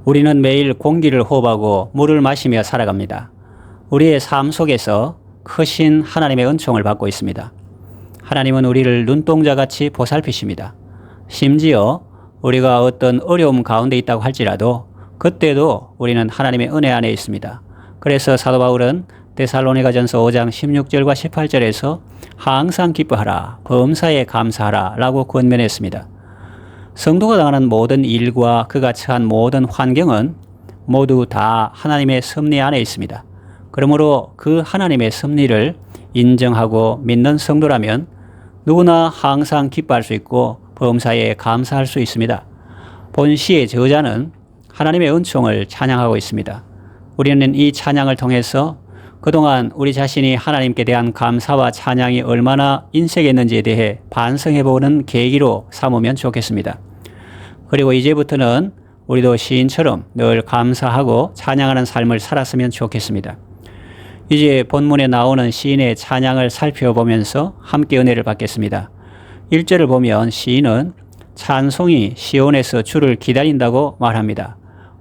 우리는 매일 공기를 호흡하고 물을 마시며 살아갑니다. 우리의 삶 속에서 크신 하나님의 은총을 받고 있습니다. 하나님은 우리를 눈동자같이 보살피십니다. 심지어 우리가 어떤 어려움 가운데 있다고 할지라도 그때도 우리는 하나님의 은혜 안에 있습니다. 그래서 사도 바울은 데살로니가전서 5장 16절과 18절에서 항상 기뻐하라, 범사에 감사하라 라고 권면했습니다. 성도가 당하는 모든 일과 그가 처한 모든 환경은 모두 다 하나님의 섭리 안에 있습니다. 그러므로 그 하나님의 섭리를 인정하고 믿는 성도라면 누구나 항상 기뻐할 수 있고 범사에 감사할 수 있습니다. 본 시의 저자는 하나님의 은총을 찬양하고 있습니다. 우리는 이 찬양을 통해서 그동안 우리 자신이 하나님께 대한 감사와 찬양이 얼마나 인색했는지에 대해 반성해보는 계기로 삼으면 좋겠습니다. 그리고 이제부터는 우리도 시인처럼 늘 감사하고 찬양하는 삶을 살았으면 좋겠습니다. 이제 본문에 나오는 시인의 찬양을 살펴보면서 함께 은혜를 받겠습니다. 1절을 보면 시인은 찬송이 시온에서 주를 기다린다고 말합니다.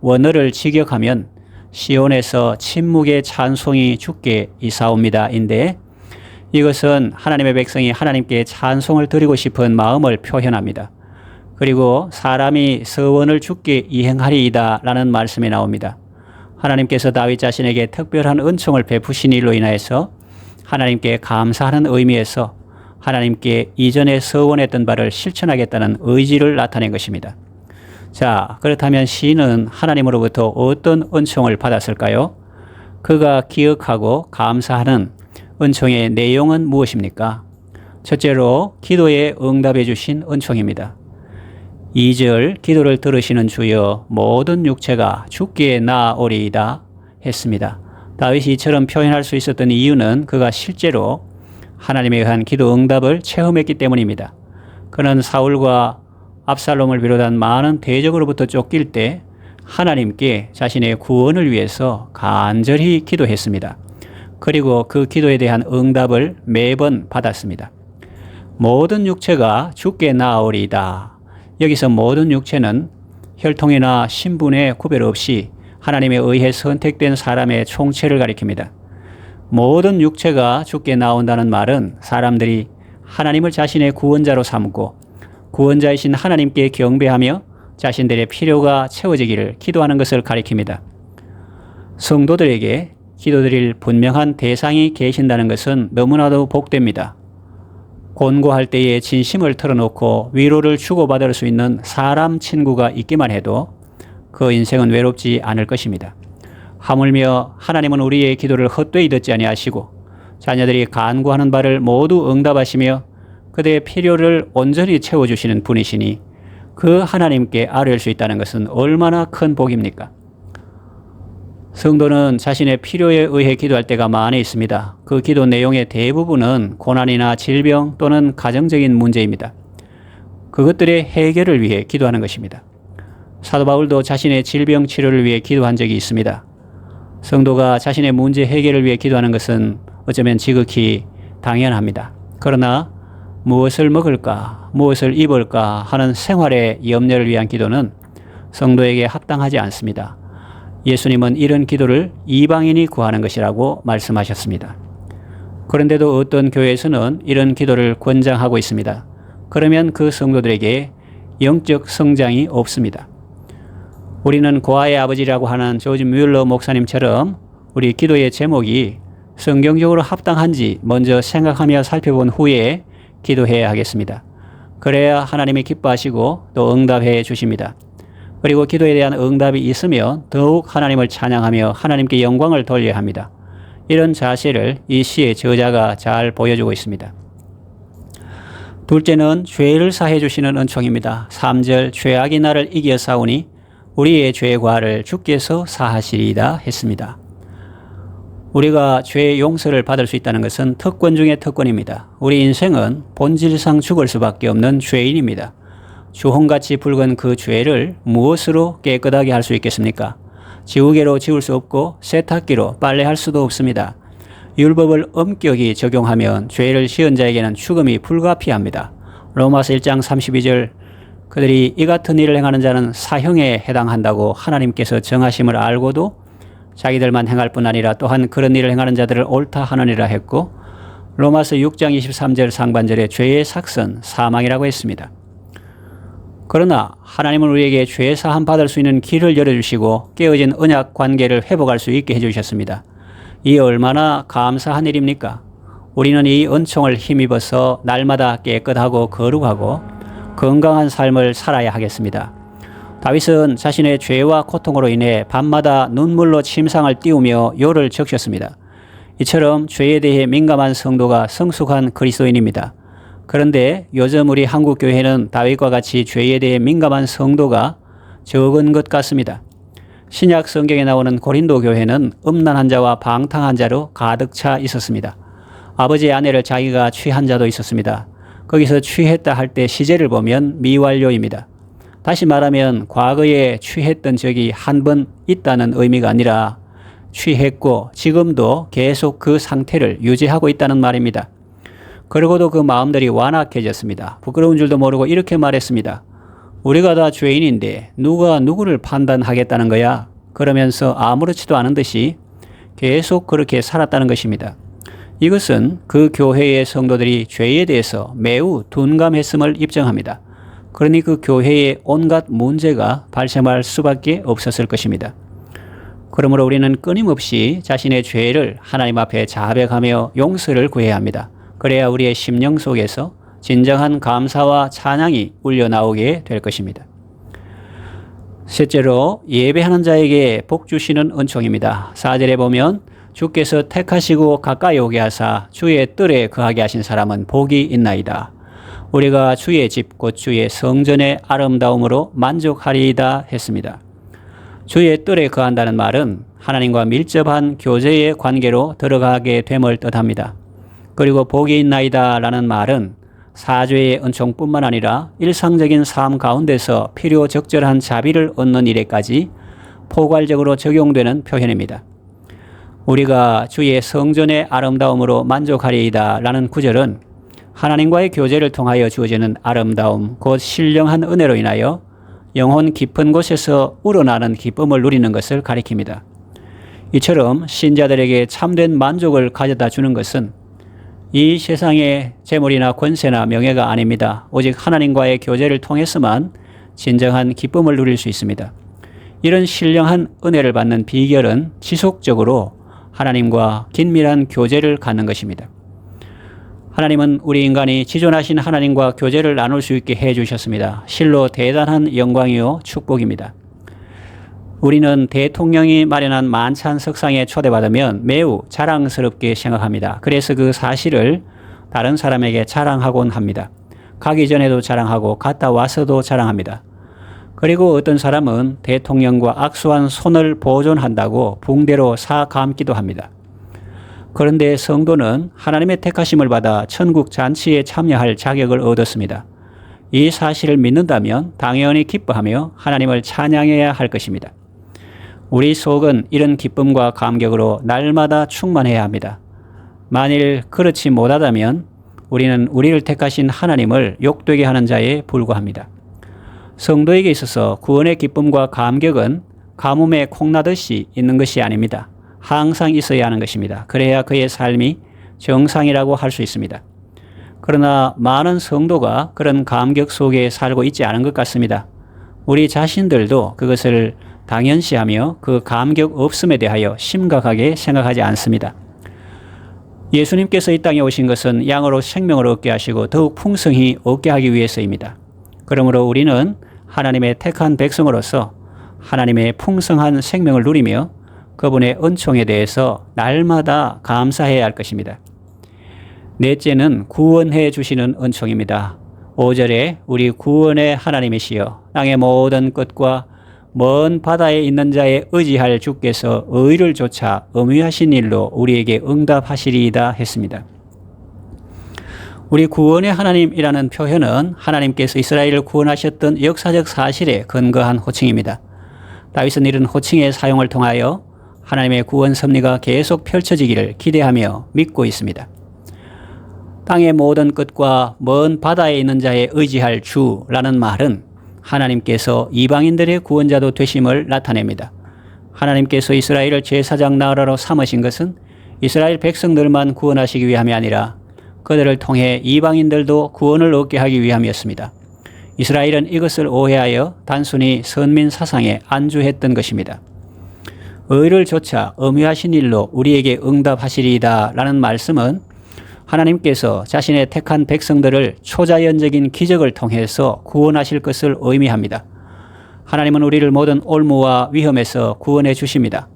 원어를 직역하면 시온에서 침묵의 찬송이 주께 이사옵니다 인데 이것은 하나님의 백성이 하나님께 찬송을 드리고 싶은 마음을 표현합니다. 그리고 사람이 서원을 주께 이행하리이다 라는 말씀이 나옵니다. 하나님께서 다윗 자신에게 특별한 은총을 베푸신 일로 인하여서 하나님께 감사하는 의미에서 하나님께 이전에 서원했던 바를 실천하겠다는 의지를 나타낸 것입니다. 자, 그렇다면 시인은 하나님으로부터 어떤 은총을 받았을까요? 그가 기억하고 감사하는 은총의 내용은 무엇입니까? 첫째로 기도에 응답해 주신 은총입니다. 2절 기도를 들으시는 주여 모든 육체가 주께 나아오리이다 했습니다. 다윗이 이처럼 표현할 수 있었던 이유는 그가 실제로 하나님에 의한 기도 응답을 체험했기 때문입니다. 그는 사울과 압살롬을 비롯한 많은 대적으로부터 쫓길 때 하나님께 자신의 구원을 위해서 간절히 기도했습니다. 그리고 그 기도에 대한 응답을 매번 받았습니다. 모든 육체가 주께 나아오리이다. 여기서 모든 육체는 혈통이나 신분의 구별 없이 하나님에 의해 선택된 사람의 총체를 가리킵니다. 모든 육체가 주께 나온다는 말은 사람들이 하나님을 자신의 구원자로 삼고 구원자이신 하나님께 경배하며 자신들의 필요가 채워지기를 기도하는 것을 가리킵니다. 성도들에게 기도드릴 분명한 대상이 계신다는 것은 너무나도 복됩니다. 곤고할 때에 진심을 털어놓고 위로를 주고받을 수 있는 사람 친구가 있기만 해도 그 인생은 외롭지 않을 것입니다. 하물며 하나님은 우리의 기도를 헛되이 듣지 아니하시고 자녀들이 간구하는 바를 모두 응답하시며 그들의 필요를 온전히 채워주시는 분이시니 그 하나님께 아뢰을 수 있다는 것은 얼마나 큰 복입니까? 성도는 자신의 필요에 의해 기도할 때가 많이 있습니다. 그 기도 내용의 대부분은 고난이나 질병 또는 가정적인 문제입니다. 그것들의 해결을 위해 기도하는 것입니다. 사도 바울도 자신의 질병 치료를 위해 기도한 적이 있습니다. 성도가 자신의 문제 해결을 위해 기도하는 것은 어쩌면 지극히 당연합니다. 그러나 무엇을 먹을까, 무엇을 입을까 하는 생활의 염려를 위한 기도는 성도에게 합당하지 않습니다. 예수님은 이런 기도를 이방인이 구하는 것이라고 말씀하셨습니다. 그런데도 어떤 교회에서는 이런 기도를 권장하고 있습니다. 그러면 그 성도들에게 영적 성장이 없습니다. 우리는 고아의 아버지라고 하는 조지 뮬러 목사님처럼 우리 기도의 제목이 성경적으로 합당한지 먼저 생각하며 살펴본 후에 기도해야 하겠습니다. 그래야 하나님이 기뻐하시고 또 응답해 주십니다. 그리고 기도에 대한 응답이 있으면 더욱 하나님을 찬양하며 하나님께 영광을 돌려야 합니다. 이런 자세를 이 시의 저자가 잘 보여주고 있습니다. 둘째는 죄를 사해 주시는 은총입니다. 3절 죄악이 나를 이겨 싸우니 우리의 죄과를 주께서 사하시리이다 했습니다. 우리가 죄의 용서를 받을 수 있다는 것은 특권 중의 특권입니다. 우리 인생은 본질상 죽을 수밖에 없는 죄인입니다. 주홍같이 붉은 그 죄를 무엇으로 깨끗하게 할 수 있겠습니까? 지우개로 지울 수 없고 세탁기로 빨래할 수도 없습니다. 율법을 엄격히 적용하면 죄를 지은 자에게는 죽음이 불가피합니다. 로마서 1장 32절 그들이 이 같은 일을 행하는 자는 사형에 해당한다고 하나님께서 정하심을 알고도 자기들만 행할 뿐 아니라 또한 그런 일을 행하는 자들을 옳다 하느니라 했고, 로마서 6장 23절 상반절에 죄의 삭선 사망이라고 했습니다. 그러나 하나님은 우리에게 죄 사함 받을 수 있는 길을 열어주시고 깨어진 언약 관계를 회복할 수 있게 해주셨습니다. 이 얼마나 감사한 일입니까? 우리는 이 은총을 힘입어서 날마다 깨끗하고 거룩하고 건강한 삶을 살아야 하겠습니다. 다윗은 자신의 죄와 고통으로 인해 밤마다 눈물로 침상을 띄우며 요를 적셨습니다. 이처럼 죄에 대해 민감한 성도가 성숙한 그리스도인입니다. 그런데 요즘 우리 한국 교회는 다윗과 같이 죄에 대해 민감한 성도가 적은 것 같습니다. 신약 성경에 나오는 고린도 교회는 음란한 자와 방탕한 자로 가득 차 있었습니다. 아버지의 아내를 자기가 취한 자도 있었습니다. 거기서 취했다 할 때 시제를 보면 미완료입니다. 다시 말하면 과거에 취했던 적이 한 번 있다는 의미가 아니라 취했고 지금도 계속 그 상태를 유지하고 있다는 말입니다. 그러고도 그 마음들이 완악해졌습니다. 부끄러운 줄도 모르고 이렇게 말했습니다. 우리가 다 죄인인데 누가 누구를 판단하겠다는 거야? 그러면서 아무렇지도 않은 듯이 계속 그렇게 살았다는 것입니다. 이것은 그 교회의 성도들이 죄에 대해서 매우 둔감했음을 입증합니다. 그러니 그 교회에 온갖 문제가 발생할 수밖에 없었을 것입니다. 그러므로 우리는 끊임없이 자신의 죄를 하나님 앞에 자백하며 용서를 구해야 합니다. 그래야 우리의 심령 속에서 진정한 감사와 찬양이 울려나오게 될 것입니다. 셋째로 예배하는 자에게 복 주시는 은총입니다. 4절에 보면 주께서 택하시고 가까이 오게 하사 주의 뜰에 거하게 하신 사람은 복이 있나이다. 우리가 주의 집 곧 주의 성전의 아름다움으로 만족하리이다 했습니다. 주의 뜰에 거한다는 말은 하나님과 밀접한 교제의 관계로 들어가게 됨을 뜻합니다. 그리고 복이 있나이다 라는 말은 사죄의 은총뿐만 아니라 일상적인 삶 가운데서 필요 적절한 자비를 얻는 일에까지 포괄적으로 적용되는 표현입니다. 우리가 주의 성전의 아름다움으로 만족하리이다 라는 구절은 하나님과의 교제를 통하여 주어지는 아름다움, 곧 신령한 은혜로 인하여 영혼 깊은 곳에서 우러나는 기쁨을 누리는 것을 가리킵니다. 이처럼 신자들에게 참된 만족을 가져다 주는 것은 이 세상의 재물이나 권세나 명예가 아닙니다. 오직 하나님과의 교제를 통해서만 진정한 기쁨을 누릴 수 있습니다. 이런 신령한 은혜를 받는 비결은 지속적으로 하나님과 긴밀한 교제를 갖는 것입니다. 하나님은 우리 인간이 지존하신 하나님과 교제를 나눌 수 있게 해주셨습니다. 실로 대단한 영광이요 축복입니다. 우리는 대통령이 마련한 만찬 석상에 초대받으면 매우 자랑스럽게 생각합니다. 그래서 그 사실을 다른 사람에게 자랑하곤 합니다. 가기 전에도 자랑하고 갔다 와서도 자랑합니다. 그리고 어떤 사람은 대통령과 악수한 손을 보존한다고 붕대로 사감기도 합니다. 그런데 성도는 하나님의 택하심을 받아 천국 잔치에 참여할 자격을 얻었습니다. 이 사실을 믿는다면 당연히 기뻐하며 하나님을 찬양해야 할 것입니다. 우리 속은 이런 기쁨과 감격으로 날마다 충만해야 합니다. 만일 그렇지 못하다면 우리는 우리를 택하신 하나님을 욕되게 하는 자에 불과합니다. 성도에게 있어서 구원의 기쁨과 감격은 가뭄에 콩나듯이 있는 것이 아닙니다. 항상 있어야 하는 것입니다. 그래야 그의 삶이 정상이라고 할 수 있습니다. 그러나 많은 성도가 그런 감격 속에 살고 있지 않은 것 같습니다. 우리 자신들도 그것을 당연시하며 그 감격 없음에 대하여 심각하게 생각하지 않습니다. 예수님께서 이 땅에 오신 것은 양으로 생명을 얻게 하시고 더욱 풍성히 얻게 하기 위해서입니다. 그러므로 우리는 하나님의 택한 백성으로서 하나님의 풍성한 생명을 누리며 그분의 은총에 대해서 날마다 감사해야 할 것입니다. 넷째는 구원해 주시는 은총입니다. 5절에 우리 구원의 하나님이시여 땅의 모든 끝과 먼 바다에 있는 자에 의지할 주께서 의를 좇아 엄위하신 일로 우리에게 응답하시리이다 했습니다. 우리 구원의 하나님이라는 표현은 하나님께서 이스라엘을 구원하셨던 역사적 사실에 근거한 호칭입니다. 다윗은 이런 호칭의 사용을 통하여 하나님의 구원 섭리가 계속 펼쳐지기를 기대하며 믿고 있습니다. 땅의 모든 끝과 먼 바다에 있는 자에 의지할 주라는 말은 하나님께서 이방인들의 구원자도 되심을 나타냅니다. 하나님께서 이스라엘을 제사장 나라로 삼으신 것은 이스라엘 백성들만 구원하시기 위함이 아니라 그들을 통해 이방인들도 구원을 얻게 하기 위함이었습니다. 이스라엘은 이것을 오해하여 단순히 선민 사상에 안주했던 것입니다. 의를 조차 엄유하신 일로 우리에게 응답하시리이다 라는 말씀은 하나님께서 자신의 택한 백성들을 초자연적인 기적을 통해서 구원하실 것을 의미합니다. 하나님은 우리를 모든 올무와 위험에서 구원해 주십니다.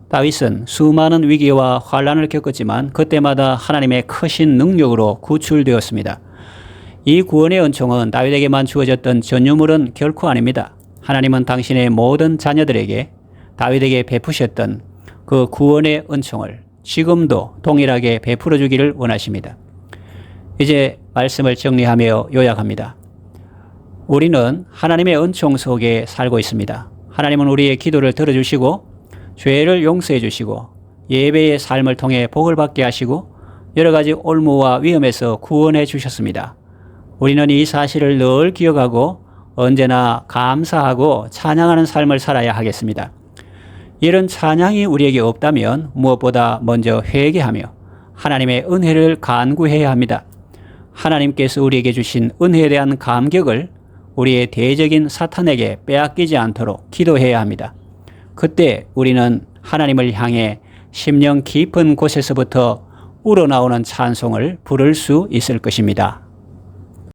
다윗은 수많은 위기와 환란을 겪었지만 그때마다 하나님의 크신 능력으로 구출되었습니다. 이 구원의 은총은 다윗에게만 주어졌던 전유물은 결코 아닙니다. 하나님은 당신의 모든 자녀들에게 다윗에게 베푸셨던 그 구원의 은총을 지금도 동일하게 베풀어 주기를 원하십니다. 이제 말씀을 정리하며 요약합니다. 우리는 하나님의 은총 속에 살고 있습니다. 하나님은 우리의 기도를 들어주시고 죄를 용서해 주시고 예배의 삶을 통해 복을 받게 하시고 여러 가지 올무와 위험에서 구원해 주셨습니다. 우리는 이 사실을 늘 기억하고 언제나 감사하고 찬양하는 삶을 살아야 하겠습니다. 이런 찬양이 우리에게 없다면 무엇보다 먼저 회개하며 하나님의 은혜를 간구해야 합니다. 하나님께서 우리에게 주신 은혜에 대한 감격을 우리의 대적인 사탄에게 빼앗기지 않도록 기도해야 합니다. 그때 우리는 하나님을 향해 심령 깊은 곳에서부터 우러나오는 찬송을 부를 수 있을 것입니다.